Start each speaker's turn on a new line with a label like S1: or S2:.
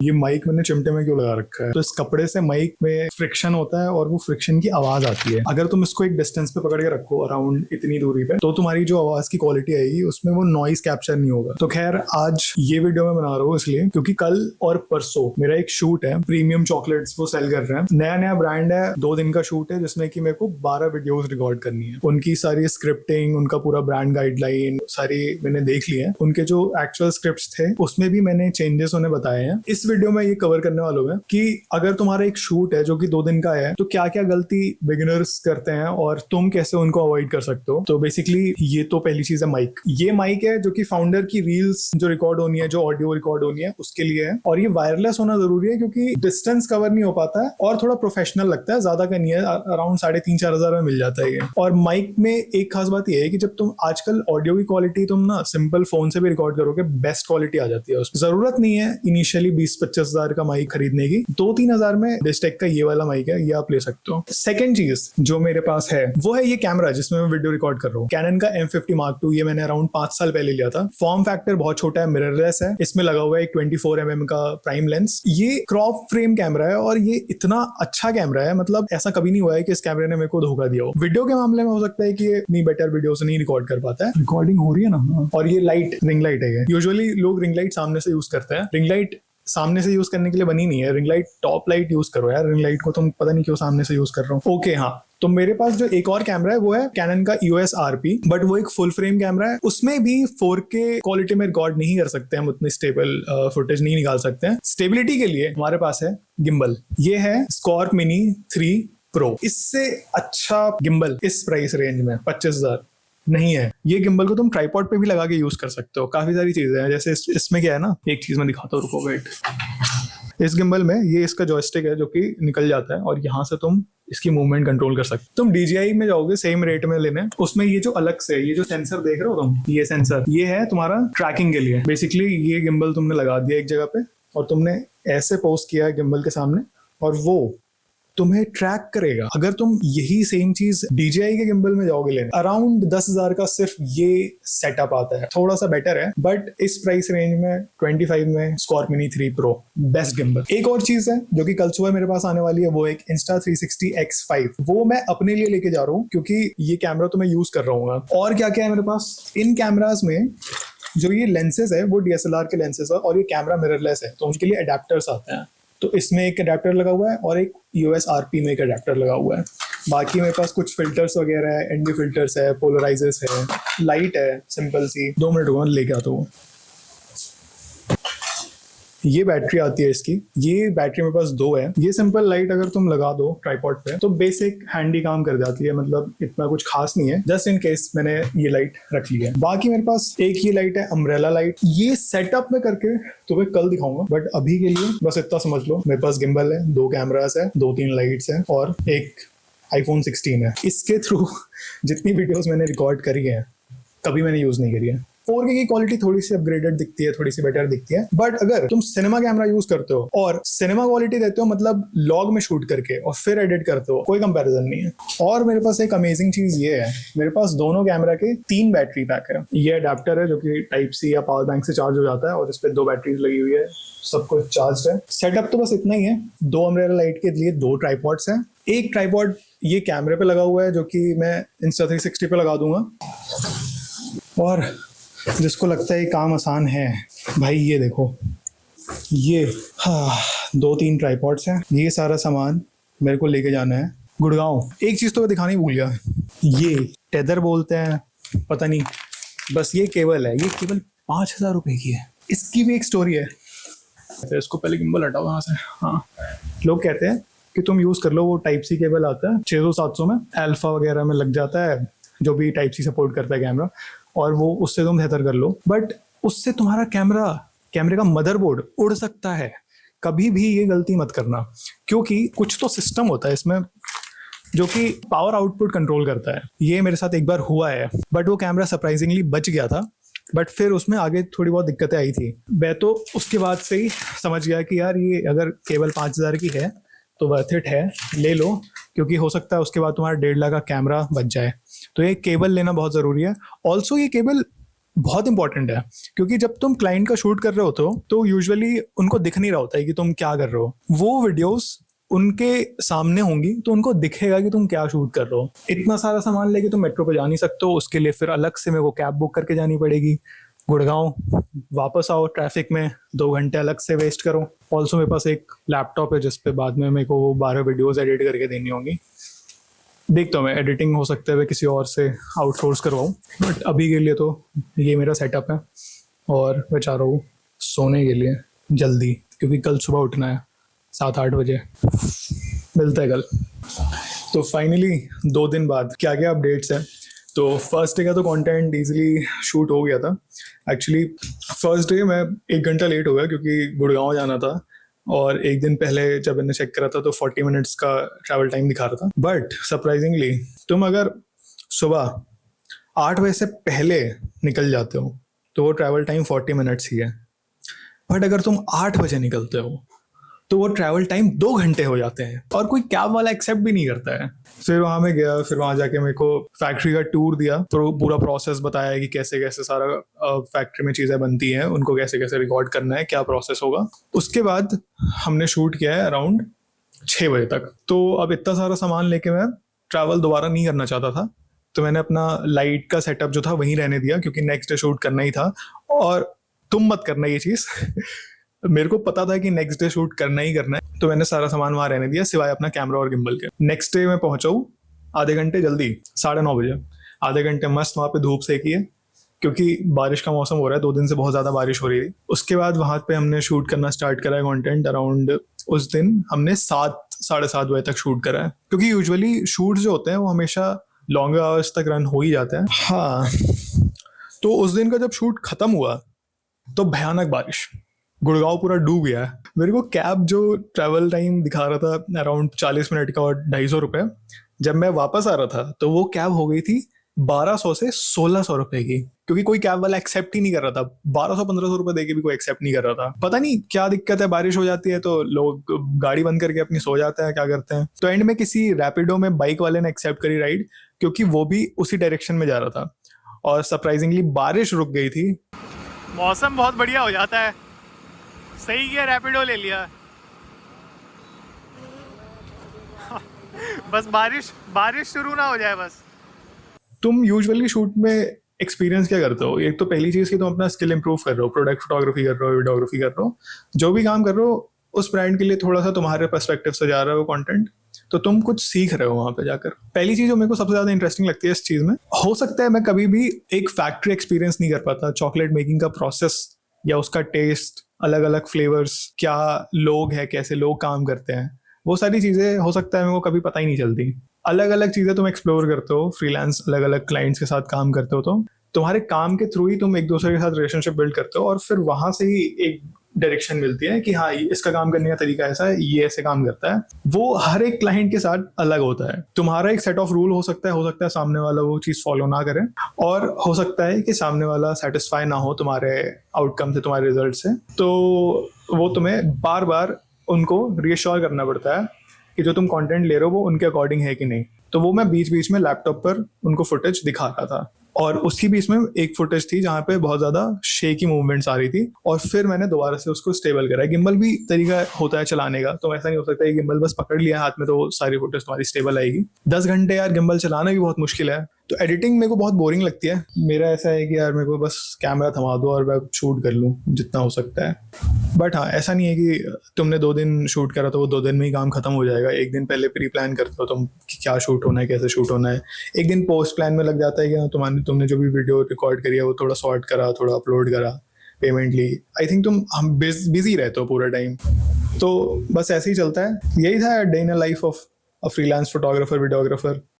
S1: ये माइक मैंने चिमटे में क्यों लगा रखा है? तो इस कपड़े से माइक में फ्रिक्शन होता है और वो फ्रिक्शन की आवाज आती है। अगर तुम इसको एक डिस्टेंस पे पकड़ के रखो अराउंड इतनी दूरी पे, तो तुम्हारी जो आवाज की क्वालिटी आएगी उसमें वो नॉइस कैप्चर नहीं होगा। तो खैर आज ये वीडियो मैं बना रहा हूँ इसलिए क्योंकि कल और परसों मेरा एक शूट है, प्रीमियम चॉकलेट्स वो सेल कर रहे हैं। नया नया ब्रांड है, 2 दिन का शूट है जिसमें कि मेरे को 12 वीडियोस रिकॉर्ड करनी है। उनकी सारी स्क्रिप्टिंग, उनका पूरा ब्रांड गाइडलाइन सारी मैंने देख ली है। उनके जो एक्चुअल स्क्रिप्ट्स थे उसमें भी मैंने चेंजेस उन्हें बताए हैं। इस वीडियो में ये कवर करने वालों में कि अगर तुम्हारा एक शूट है जो कि 2 दिन का है तो क्या क्या गलती बिगिनर्स करते हैं और तुम कैसे उनको अवॉइड कर सकते हो। तो बेसिकली ये तो पहली चीज है माइक। ये माइक है जो कि फाउंडर की रील्स जो रिकॉर्ड होनी है, जो ऑडियो रिकॉर्ड होनी है उसके लिए है। और ये वायरलेस होना जरूरी है क्योंकि डिस्टेंस कवर नहीं हो पाता है और थोड़ा प्रोफेशनल लगता है। ज्यादा का नहीं है, अराउंड 3,500-4,000 हजार में मिल जाता है ये। और माइक में एक खास बात यह है कि जब तुम आजकल ऑडियो की क्वालिटी तुम ना सिंपल फोन से भी रिकॉर्ड करोगे, बेस्ट क्वालिटी आ जाती है। उसमें जरूरत नहीं है इनिशियली 20-25 हजार का माइक खरीदने की। 2-3 हजार में डिस्टेक का ये वाला माइक है, ये आप ले सकते हो। सेकंड चीज जो मेरे पास है वो है ये कैमरा जिसमें मैं वीडियो रिकॉर्ड कर रहा हूँ। कैनन का M50 Mark II। ये मैंने अराउंड 5 साल पहले लिया था। फॉर्म फैक्टर बहुत छोटा है, मिररलेस है। इसमें लगा हुआ है एक 24 mm का प्राइम लेंस। ये क्रॉप फ्रेम कैमरा है और ये इतना अच्छा कैमरा है, मतलब ऐसा कभी नहीं हुआ है कि इस कैमरे ने मेरे को धोखा दिया हो। वीडियो के मामले में हो सकता है कि ये इतनी बेटर वीडियो से नहीं रिकॉर्ड कर पाता है। रिकॉर्डिंग हो रही है ना। और ये लाइट रिंग लाइट है। यूजुअली लोग रिंग लाइट सामने से यूज करते हैं। रिंग लाइट सामने से यूज करने के लिए बनी नहीं है। Ring light top light use करो यार। रिंग लाइट को तुम पता नहीं क्यों सामने से यूज कर रहे हो। ओके हाँ, तो मेरे पास जो एक और कैमरा है वो है कैनन का EOS RP, बट वो एक फुल फ्रेम कैमरा है। उसमें भी 4K क्वालिटी में रिकॉर्ड नहीं कर सकते हम, उतनी स्टेबल फुटेज नहीं निकाल सकते हैं। स्टेबिलिटी के लिए हमारे पास है गिम्बल। ये है स्कॉर्प मिनी 3 Pro। इससे अच्छा गिम्बल इस प्राइस रेंज में 25,000 नहीं है। ये गिम्बल को तुम ट्राइपॉड पे भी लगा के यूज कर सकते हो। काफी सारी चीजें हैं, जैसे इसमें क्या है ना, एक चीज मैं दिखाता हूँ, रुको वेट। इस गिम्बल में ये इसका जॉयस्टिक है जो कि निकल जाता है और यहाँ से तुम इसकी मूवमेंट कंट्रोल कर सकते हो। तुम DJI में जाओगे सेम रेट में लेने, उसमें ये जो अलग से ये जो सेंसर देख रहे हो तुम, ये सेंसर ये है तुम्हारा ट्रैकिंग के लिए। बेसिकली ये गिम्बल तुमने लगा दिया एक जगह पे और तुमने ऐसे पोज किया गिम्बल के सामने और वो तुम्हें ट्रैक करेगा। अगर तुम यही सेम चीज DJI के गिम्बल में जाओगे लेने, अराउंड 10,000 का सिर्फ ये सेटअप आता है। थोड़ा सा बेटर है बट इस प्राइस रेंज में 25 में स्कॉर्प मिनी 3 Pro बेस्ट गिम्बल। एक और चीज है जो कि कल सुबह मेरे पास आने वाली है, वो एक Insta360 X5। वो मैं अपने लिए लेके जा रहा हूँ क्योंकि ये कैमरा तो मैं यूज कर रहा हूँ। और क्या क्या है मेरे पास इन कैमराज में, जो ये लेंसेज है वो DSLR के लेंसेज है और ये कैमरा मिररलेस है तो उनके लिए अडेप्टर्स आते हैं। तो इसमें एक अडेप्टर लगा हुआ है और एक EOS RP में एक अडेप्टर लगा हुआ है। बाकी मेरे पास कुछ फिल्टर्स वगैरह है, ND फिल्टर्स है, पोलराइजर्स है, लाइट है सिंपल सी। 2 मिनट रुको, लेके आता हूँ। ये बैटरी आती है इसकी। ये बैटरी मेरे पास 2 है। ये सिंपल लाइट अगर तुम लगा दो ट्राइपॉड पे तो बेसिक हैंडी काम कर जाती है, मतलब इतना कुछ खास नहीं है। जस्ट इन केस मैंने ये लाइट रख ली है। बाकी मेरे पास एक ये लाइट है, अम्ब्रेला लाइट। ये सेटअप में करके तुम्हें कल दिखाऊंगा बट अभी के लिए बस इतना समझ लो मेरे पास गिम्बल है, 2 कैमरास है, 2-3 लाइट्स है और एक iPhone 16 है। इसके थ्रू जितनी वीडियोस मैंने रिकॉर्ड करी है कभी मैंने यूज नहीं करी है। 4K की क्वालिटी थोड़ी सी अपग्रेडेड दिखती है, थोड़ी सी बेटर दिखती है, बट अगर तुम सिनेमा कैमरा यूज करते हो और सिनेमा क्वालिटी देते हो, मतलब लॉग में शूट करके और फिर एडिट करते हो, कोई कंपैरिजन नहीं है। और मेरे पास एक अमेजिंग चीज ये है, मेरे पास दोनों कैमरा के 3 बैटरी पैक है। ये अडेप्टर है जो कि Type-C या पावर बैंक से चार्ज हो जाता है और इस पे 2 बैटरीज लगी हुई है, सब कुछ चार्ज है। सेटअप तो बस इतना ही है। 2 अम्ब्रेला लाइट के लिए 2 ट्राइपॉड्स हैं। एक ट्राइपॉड ये कैमरे पे लगा हुआ है जो कि मैं Insta360 पे लगा दूंगा। और जिसको लगता है ये काम आसान है, भाई ये देखो, ये 2-3 ट्राइपॉड्स हैं। ये सारा सामान मेरे को लेके जाना है गुड़गांव। एक चीज तो मैं दिखाना ही भूल गया, ये टेदर बोलते हैं पता नहीं, बस ये केबल है। ये केबल 5,000 रुपए की है। इसकी भी एक स्टोरी है। तो इसको पहले गिम्बल हटाओ वहां से। हाँ, लोग कहते हैं कि तुम यूज कर लो, वो Type-C केबल आता है 600-700 में, अल्फा वगैरह में लग जाता है, जो भी Type-C सपोर्ट करता है कैमरा, और वो उससे तुम बेहतर कर लो। बट उससे तुम्हारा कैमरे का मदरबोर्ड उड़ सकता है। कभी भी ये गलती मत करना क्योंकि कुछ तो सिस्टम होता है इसमें जो कि पावर आउटपुट कंट्रोल करता है। ये मेरे साथ एक बार हुआ है बट वो कैमरा सरप्राइजिंगली बच गया था, बट फिर उसमें आगे थोड़ी बहुत दिक्कतें आई थी। मैं तो उसके बाद से ही समझ गया कि यार ये अगर केवल 5,000 की है तो वर्थ इट है, ले लो, क्योंकि हो सकता है उसके बाद तुम्हारा 1.5 लाख का कैमरा बच जाए। तो ये केबल लेना बहुत ज़रूरी है। ऑल्सो ये केबल बहुत इंपॉर्टेंट है, क्योंकि जब तुम क्लाइंट का शूट कर रहे होते हो तो यूजुअली उनको दिख नहीं रहा होता है कि तुम क्या कर रहे हो। वो वीडियोस उनके सामने होंगी तो उनको दिखेगा कि तुम क्या शूट कर रहे हो। इतना सारा सामान लेके तुम मेट्रो पे जा नहीं सकते हो, उसके लिए फिर अलग से मेरे को कैब बुक करके जानी पड़ेगी गुड़गांव, वापस आओ ट्रैफिक में 2 घंटे अलग से वेस्ट करो। ऑल्सो मेरे पास एक लैपटॉप है जिसपे बाद में मेरे को वो 12 वीडियोस एडिट करके देनी होंगी। देखता हूँ मैं, एडिटिंग हो सकता है मैं किसी और से आउटसोर्स करवाऊँ, बट अभी के लिए तो ये मेरा सेटअप है। और मैं चाह रहा हूँ सोने के लिए जल्दी, क्योंकि कल सुबह उठना है 7-8 बजे। मिलता है कल। तो फाइनली 2 दिन बाद क्या क्या अपडेट्स हैं। तो फर्स्ट डे का तो कंटेंट इजीली शूट हो गया था। एक्चुअली फर्स्ट डे मैं 1 घंटा लेट हो गया क्योंकि गुड़गांव जाना था, और एक दिन पहले जब मैंने चेक करा था तो 40 मिनट्स का ट्रैवल टाइम दिखा रहा था। बट सरप्राइजिंगली तुम अगर सुबह 8 बजे से पहले निकल जाते हो तो वो ट्रैवल टाइम 40 मिनट्स ही है। बट अगर तुम 8 बजे निकलते हो तो वो ट्रैवल टाइम 2 घंटे हो जाते हैं, और कोई कैब वाला एक्सेप्ट भी नहीं करता है। फिर वहां में गया, फिर वहां जाके मेरे को फैक्ट्री का टूर दिया, तो पूरा प्रोसेस बताया कि कैसे कैसे सारा फैक्ट्री में चीजें बनती हैं, उनको कैसे कैसे रिकॉर्ड करना है, क्या प्रोसेस होगा। उसके बाद हमने शूट किया है अराउंड 6 बजे तक। तो अब इतना सारा सामान लेके मैं ट्रैवल दोबारा नहीं करना चाहता था, तो मैंने अपना लाइट का सेटअप जो था वहीं रहने दिया, क्योंकि नेक्स्ट डे शूट करना ही था। और तुम मत करना ये चीज मेरे को पता था कि नेक्स्ट डे शूट करना ही करना है, तो मैंने सारा सामान वहां रहने दिया सिवाय अपना कैमरा और गिम्बल के। नेक्स्ट डे मैं पहुंचा हूँ आधे घंटे जल्दी, 9:30 बजे। आधे घंटे मस्त वहां पे धूप सेकी है, क्योंकि बारिश का मौसम हो रहा है, 2 दिन से बहुत ज्यादा बारिश हो रही थी। उसके बाद वहां पे हमने शूट करना स्टार्ट करा है कंटेंट। अराउंड उस दिन हमने 7-7:30 बजे तक शूट करा है, क्योंकि यूजुअली शूट जो होते हैं वो हमेशा लॉन्गर आवर्स तक रन हो ही जाते हैं। हाँ, तो उस दिन का जब शूट खत्म हुआ तो भयानक बारिश, गुड़गांव पूरा डूब गया है। मेरे को कैब जो ट्रैवल टाइम दिखा रहा था अराउंड 40 मिनट का और 250 रुपये, जब मैं वापस आ रहा था तो वो कैब हो गई थी 1200 से 1600 रुपए की, क्योंकि कोई कैब वाला एक्सेप्ट ही नहीं कर रहा था। 1200-1500 रुपए देके भी कोई एक्सेप्ट नहीं कर रहा था। पता नहीं क्या दिक्कत है, बारिश हो जाती है तो लोग गाड़ी बंद करके अपनी सो जाते हैं, क्या करते हैं। तो एंड में किसी रैपिडो में बाइक वाले ने एक्सेप्ट करी राइड, क्योंकि वो भी उसी डायरेक्शन में जा रहा था, और सरप्राइजिंगली बारिश रुक गई थी।
S2: मौसम बहुत बढ़िया हो जाता है, सही किया रैपिडो ले लिया। बस बारिश शुरू ना हो जाए बस।
S1: तुम यूजुअली शूट में एक्सपीरियंस क्या करते हो? एक तो पहली चीज कि तुम अपना स्किल इंप्रूव कर रहे हो, प्रोडक्ट फोटोग्राफी कर रहे हो, वीडियोग्राफी कर रहे हो, जो भी काम कर रहे हो उस ब्रांड के लिए थोड़ा सा तुम्हारे पर्सपेक्टिव से जा रहा है वो कंटेंट, तो तुम कुछ सीख रहे हो वहां पे जाकर। पहली चीज जो मेरे को सबसे ज्यादा इंटरेस्टिंग लगती है इस चीज में, हो सकता है मैं कभी भी एक फैक्ट्री एक्सपीरियंस नहीं कर पाता, चॉकलेट मेकिंग का प्रोसेस या उसका टेस्ट, अलग अलग फ्लेवर्स, क्या लोग हैं, कैसे लोग काम करते हैं, वो सारी चीजें हो सकता है मेरे को कभी पता ही नहीं चलती। अलग अलग चीजें तुम एक्सप्लोर करते हो, फ्रीलांस अलग अलग क्लाइंट्स के साथ काम करते हो, तो तुम्हारे काम के थ्रू ही तुम एक दूसरे के साथ रिलेशनशिप बिल्ड करते हो, और फिर वहां से ही एक डायरेक्शन मिलती है कि हाँ इसका काम करने का तरीका ऐसा है, ये ऐसे काम करता है। वो हर एक क्लाइंट के साथ अलग होता है। तुम्हारा एक सेट ऑफ रूल हो सकता है सामने वाला वो चीज फॉलो ना करे, और हो सकता है कि सामने वाला सेटिस्फाई ना हो तुम्हारे आउटकम से, तुम्हारे रिजल्ट से। तो वो तुम्हें बार बार उनको रीअश्योर करना पड़ता है कि जो तुम कंटेंट ले रहे हो वो उनके अकॉर्डिंग है कि नहीं। तो वो मैं बीच बीच में लैपटॉप पर उनको फुटेज दिखा रहा था, और उसकी बीच में एक फुटेज थी जहाँ पे बहुत ज्यादा शेकी मूवमेंट्स आ रही थी, और फिर मैंने दोबारा से उसको स्टेबल करा। गिम्बल भी तरीका होता है चलाने का, तो ऐसा नहीं हो सकता है गिम्बल बस पकड़ लिया हाथ में तो सारी फुटेज तुम्हारी स्टेबल आएगी। 10 घंटे यार गिम्बल चलाना भी बहुत मुश्किल है। तो एडिटिंग मेरे को बहुत बोरिंग लगती है। मेरा ऐसा है कि यार मेरे को बस कैमरा थमा दो और मैं शूट कर लूँ जितना हो सकता है। बट हाँ, ऐसा नहीं है कि तुमने 2 दिन शूट करा तो वो 2 दिन में ही काम खत्म हो जाएगा। एक दिन पहले प्री प्लान करते हो तुम कि क्या शूट होना है, कैसे शूट होना है। एक दिन पोस्ट प्लान में लग जाता है कि तुमने जो भी वीडियो रिकॉर्ड करी है वो थोड़ा सॉर्ट करा, थोड़ा अपलोड करा, पेमेंट ली। आई थिंक हम बिजी रहते हो पूरा टाइम, तो बस ऐसे ही चलता है। यही था day in a life of a freelance photographer videographer.